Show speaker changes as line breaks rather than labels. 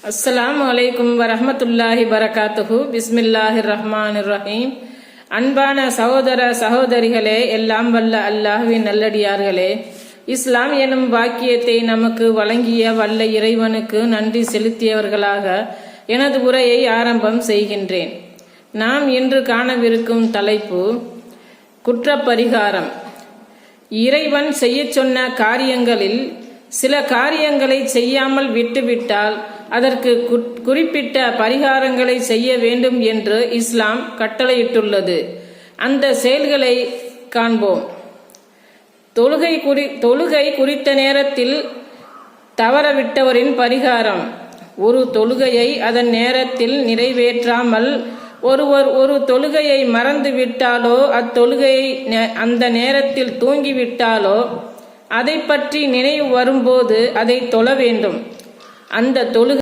அஸ்ஸலாமு அலைக்கும் வரஹ்மத்துல்லாஹி வரகாத்துஹு. பிஸ்மில்லாஹிர் ரஹ்மானிர் ரஹீம். அன்பான சகோதர சகோதரிகளே, எல்லாம் வல்ல அல்லாஹ்வின் நல்லடியார்களே, இஸ்லாம் எனும் வாக்கியத்தை நமக்கு வழங்கிய வல்ல இறைவனுக்கு நன்றி செலுத்தியவர்களாக எனது உரையை ஆரம்பம் செய்கின்றேன். நாம் இன்று காணவிருக்கும் தலைப்பு குற்றப்பரிகாரம். இறைவன் செய்ய சொன்ன காரியங்களில் சில காரியங்களை செய்யாமல் விட்டுவிட்டால் அதற்கு குறிப்பிட்ட பரிகாரங்களை செய்ய வேண்டும் என்று இஸ்லாம் கட்டளையிட்டுள்ளது. அந்த செயல்களை காண்போம். தொழுகை குறித்த நேரத்தில் தவறவிட்டவரின் பரிகாரம். ஒரு தொழுகையை அதன் நேரத்தில் நிறைவேற்றாமல் ஒருவர் ஒரு தொழுகையை மறந்து விட்டாலோ, அத்தொழுகையை அந்த நேரத்தில் தூங்கிவிட்டாலோ, அதை பற்றி நினைவு வரும்போது அதை தொழ வேண்டும். அந்த தொழுகை